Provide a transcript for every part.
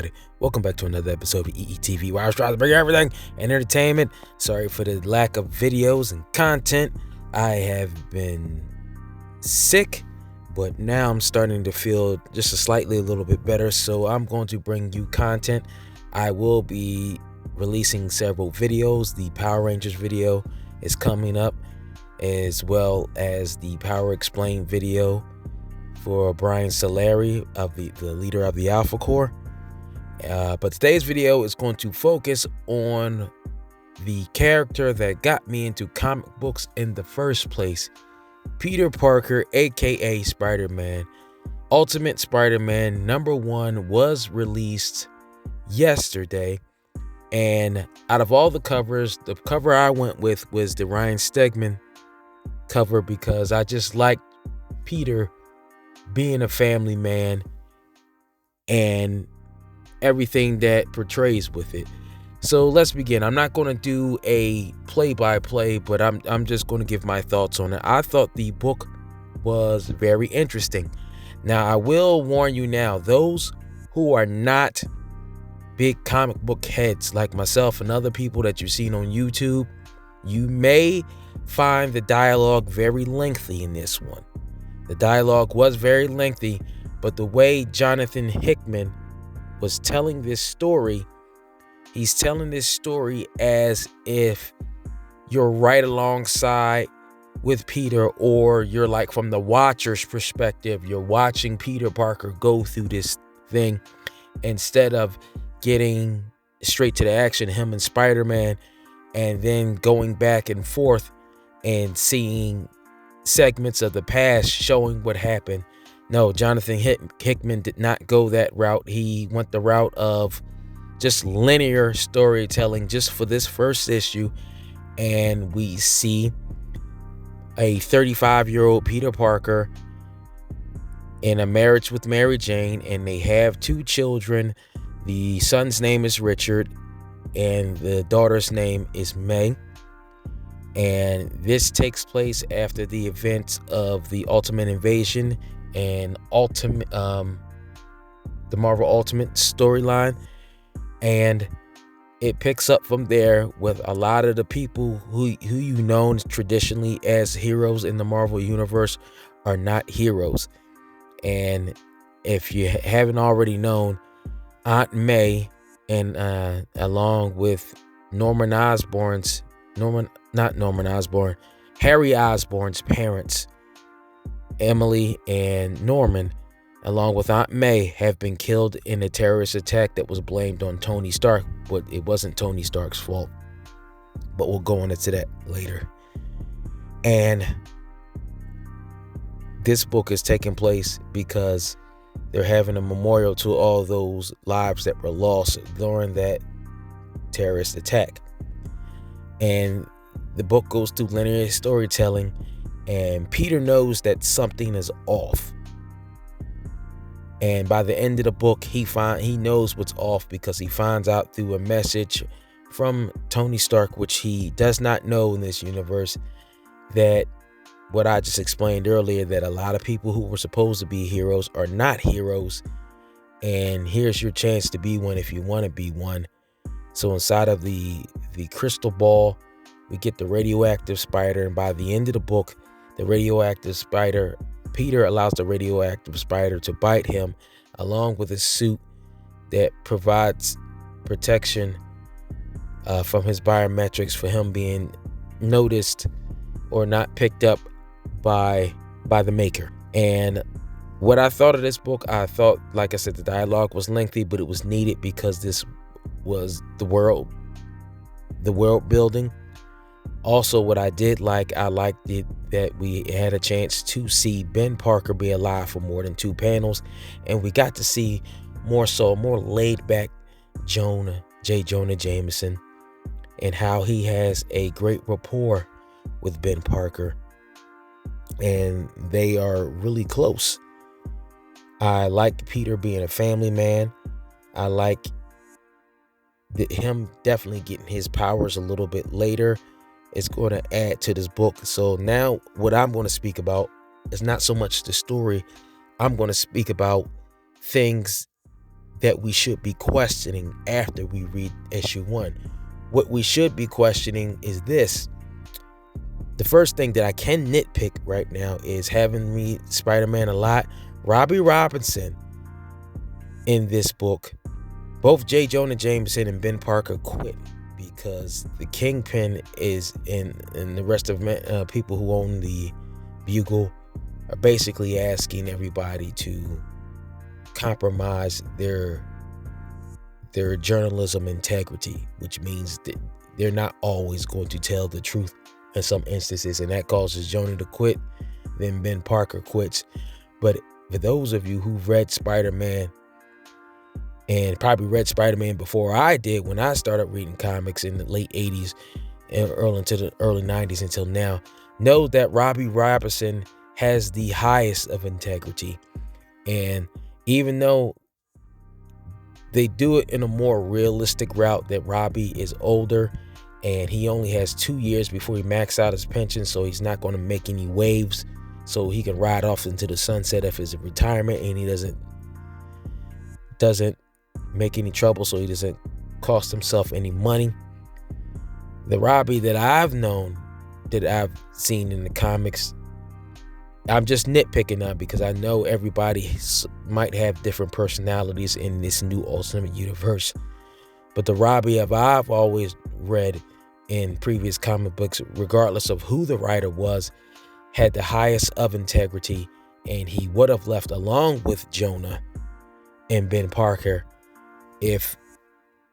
everybody? Welcome back to another episode of EETV, where I was trying to bring everything and entertainment. Sorry for the lack of videos and content. I have been sick, but now I'm starting to feel just a little bit better, so I'm going to bring you content. I will be releasing several videos. The Power Rangers video is coming up, as well as the Power Explained video for Brian Solari, of the leader of the Alpha Corps. But today's video is going to focus on the character that got me into comic books in the first place, Peter Parker, aka Spider-Man. Ultimate Spider-Man #1 was released yesterday, and out of all the covers, the cover I went with was the Ryan Stegman cover, because I just liked Peter being a family man and everything that portrays with it. So let's begin. I'm not going to do a play-by-play, but I'm just going to give my thoughts on it. I thought the book was very interesting. Now, I will warn you now, those who are not big comic book heads like myself and other people that you've seen on YouTube, you may find the dialogue very lengthy in this one. The dialogue was very lengthy, but the way Johnathan Hickman was telling this story, he's telling this story as if you're right alongside with Peter, or you're like from the watcher's perspective, you're watching Peter Parker go through this thing, instead of getting straight to the action, him and Spider-Man, and then going back and forth and seeing segments of the past showing what happened. No, Johnathan Hickman did not go that route. He went the route of just linear storytelling just for this first issue, and we see a 35-year-old Peter Parker in a marriage with Mary Jane, and they have 2 children. The son's name is Richard, and the daughter's name is May. And this takes place after the events of the Ultimate Invasion and the Marvel Ultimate storyline, and it picks up from there with a lot of the people who you know traditionally as heroes in the Marvel universe are not heroes. And if you haven't already known, Aunt May, and along with Harry Osborn's parents, Emily and Norman, along with Aunt May, have been killed in a terrorist attack that was blamed on Tony Stark, but it wasn't Tony Stark's fault. But we'll go into that later. And this book is taking place because they're having a memorial to all those lives that were lost during that terrorist attack. And the book goes through linear storytelling, and Peter knows that something is off. And by the end of the book, he knows what's off, because he finds out through a message from Tony Stark, which he does not know in this universe, that what I just explained earlier, that a lot of people who were supposed to be heroes are not heroes, and here's your chance to be one if you want to be one. So inside of the crystal ball, we get the radioactive spider, and by the end of the book, the radioactive spider, Peter allows the radioactive spider to bite him, along with a suit that provides protection from his biometrics, for him being noticed or not picked up by the maker. And what I thought of this book, I thought, like I said, the dialogue was lengthy, but it was needed because this was the world building. Also, what I did like, I liked it that we had a chance to see Ben Parker be alive for more than 2 panels, and we got to see more laid back Jonah Jameson, and how he has a great rapport with Ben Parker, and they are really close. I like Peter being a family man. I like him definitely getting his powers a little bit later. It's going to add to this book. So now what I'm going to speak about is not so much the story. I'm going to speak about things that we should be questioning after we read issue 1. What we should be questioning is this. The first thing that I can nitpick right now is having read Spider-Man a lot. Robbie Robinson in this book, both J. Jonah Jameson and Ben Parker quit because the Kingpin is and the rest of people who own the Bugle are basically asking everybody to compromise their journalism integrity, which means that they're not always going to tell the truth in some instances, and that causes Jonah to quit. Then Ben Parker quits. But for those of you who've read Spider-Man, and probably read Spider-Man before I did when I started reading comics in the late 80s and early into the early 90s until now, know that Robbie Robinson has the highest of integrity. And even though they do it in a more realistic route, that Robbie is older and he only has 2 years before he maxes out his pension, so he's not going to make any waves, so he can ride off into the sunset of his retirement, and he doesn't make any trouble, so he doesn't cost himself any money. The Robbie that I've known, that I've seen in the comics, I'm just nitpicking now because I know everybody might have different personalities in this new Ultimate Universe. But the Robbie I've always read in previous comic books, regardless of who the writer was, had the highest of integrity, and he would have left along with Jonah and Ben Parker if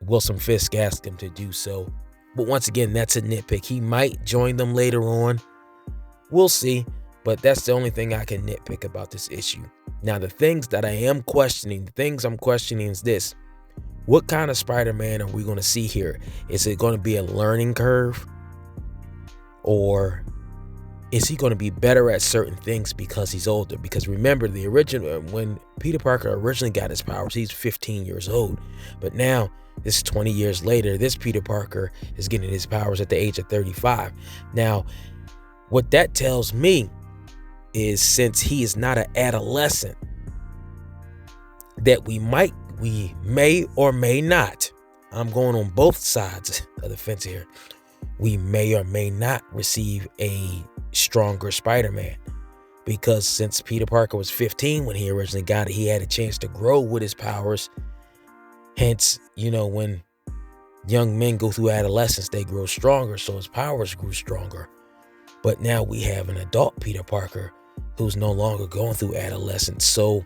Wilson Fisk asked him to do so. But once again, that's a nitpick. He might join them later on. We'll see. But that's the only thing I can nitpick about this issue. Now, the things that I am questioning, the things I'm questioning is this. What kind of Spider-Man are we going to see here? Is it going to be a learning curve? Or is he going to be better at certain things because he's older? Because remember, the original, when Peter Parker originally got his powers, he's 15 years old. But now, this is 20 years later, this Peter Parker is getting his powers at the age of 35. Now, what that tells me is, since he is not an adolescent, that we may or may not, I'm going on both sides of the fence here, we may or may not receive a stronger Spider-Man. Because since Peter Parker was 15 when he originally got it, he had a chance to grow with his powers. Hence, when young men go through adolescence, they grow stronger, so his powers grew stronger. But now we have an adult Peter Parker who's no longer going through adolescence. So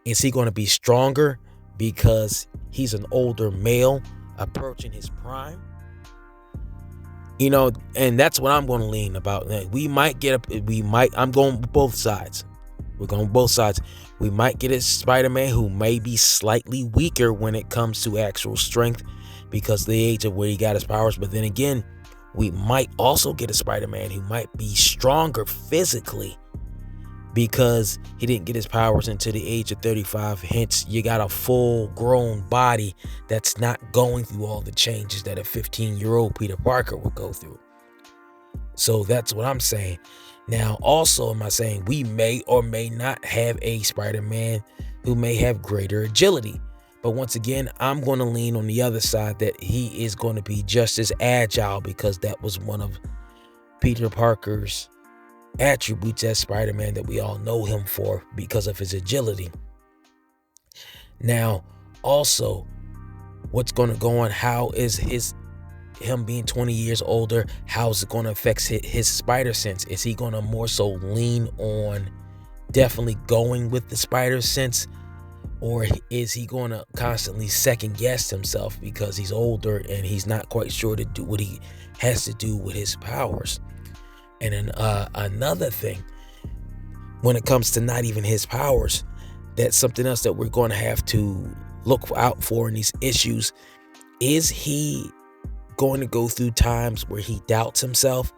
is he going to be stronger because he's an older male approaching his prime? And that's what I'm going to lean about. I'm going both sides. We're going both sides. We might get a Spider-Man who may be slightly weaker when it comes to actual strength because of the age of where he got his powers. But then again, we might also get a Spider-Man who might be stronger physically because he didn't get his powers until the age of 35. Hence, you got a full-grown body that's not going through all the changes that a 15-year-old Peter Parker would go through. So that's what I'm saying. Now, also, am I saying we may or may not have a Spider-Man who may have greater agility? But once again, I'm going to lean on the other side that he is going to be just as agile, because that was one of Peter Parker's attributes as Spider-Man that we all know him for, because of his agility. Now, also, what's going to go on? How is him being 20 years older? How is it going to affect his spider sense? Is he going to more so lean on definitely going with the spider sense, or is he going to constantly second guess himself because he's older and he's not quite sure to do what he has to do with his powers? And then another thing, when it comes to not even his powers, that's something else that we're going to have to look out for in these issues. Is he going to go through times where he doubts himself?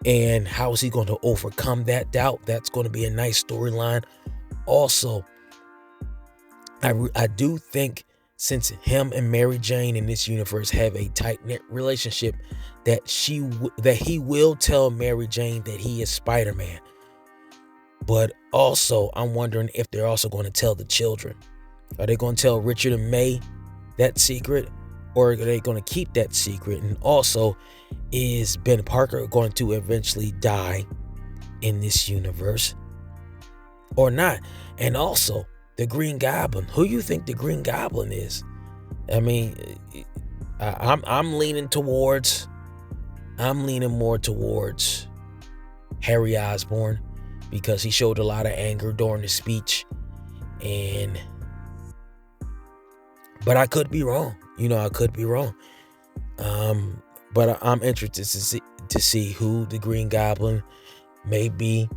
And how is he going to overcome that doubt? That's going to be a nice storyline. Also, I do think, since him and Mary Jane in this universe have a tight-knit relationship, that he will tell Mary Jane that he is Spider-Man. But also, I'm wondering if they're also going to tell the children. Are they going to tell Richard and May that secret, or are they going to keep that secret? And also, is Ben Parker going to eventually die in this universe or not? And also, the Green Goblin. Who you think the Green Goblin is? I mean, I'm leaning more towards Harry Osborn, because he showed a lot of anger during the speech, but I could be wrong. I could be wrong. But I'm interested to see who the Green Goblin may be.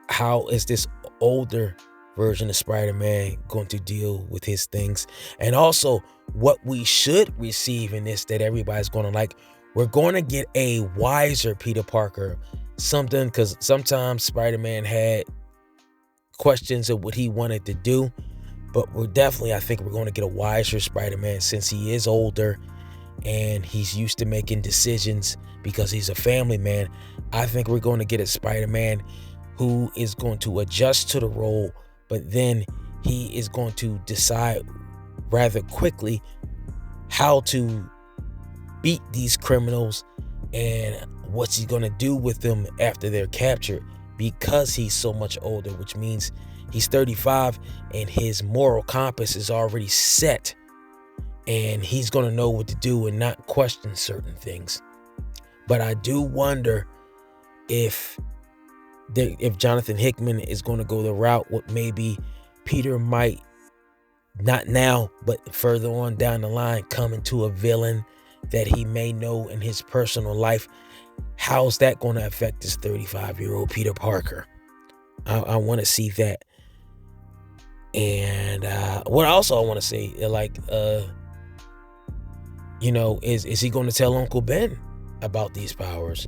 How is this older version of Spider-Man going to deal with his things? And also, what we should receive in this that everybody's going to like. We're going to get a wiser Peter Parker. Something, because sometimes Spider-Man had questions of what he wanted to do. But I think we're going to get a wiser Spider-Man, since he is older and he's used to making decisions because he's a family man. I think we're going to get a Spider-Man who is going to adjust to the role, but then he is going to decide rather quickly how to beat these criminals and what's he going to do with them after they're captured, because he's so much older, which means he's 35 and his moral compass is already set, and he's going to know what to do and not question certain things. But I do wonder if Johnathan Hickman is going to go the route what maybe Peter might, not now, but further on down the line, come into a villain that he may know in his personal life. How's that going to affect this 35-year-old Peter Parker? I want to see that. And what also I want to say, is he going to tell Uncle Ben about these powers?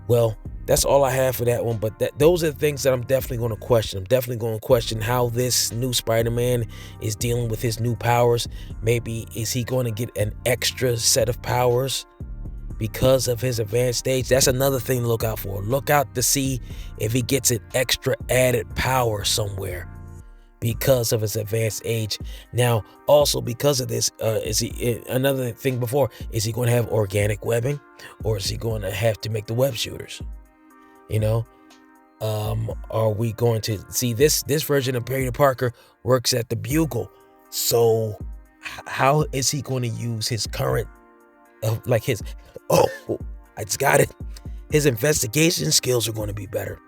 Well, that's all I have for that one. But those are the things that I'm definitely going to question. I'm definitely going to question how this new Spider-Man is dealing with his new powers. Maybe is he going to get an extra set of powers because of his advanced stage? That's another thing to look out for. Look out to see if he gets an extra added power somewhere because of his advanced age. Now, also because of this, another thing before, is he going to have organic webbing, or is he going to have to make the web shooters? Are we going to see this version of Peter Parker works at the Bugle? So how is he going to use his current, I just got it. His investigation skills are going to be better.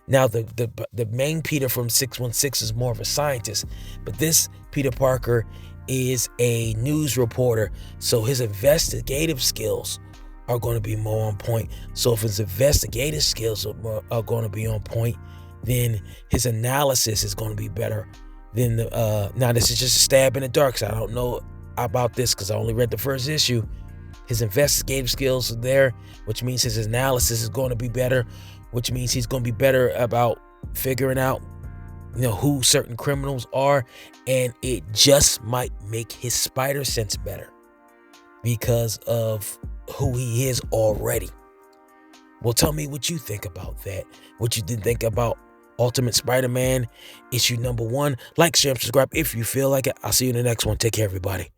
Now, the main Peter from 616 is more of a scientist, but this Peter Parker is a news reporter, so his investigative skills are going to be more on point. So if his investigative skills are going to be on point, then his analysis is going to be better. Now this is just a stab in the dark, so I don't know about this because I only read the first issue. His investigative skills are there, which means his analysis is going to be better, which means he's going to be better about figuring out, who certain criminals are, and it just might make his spider sense better because of who he is already. Well, tell me what you think about that. What you did think about Ultimate Spider-Man issue number 1. Like, share, and subscribe if you feel like it. I'll see you in the next one. Take care, everybody.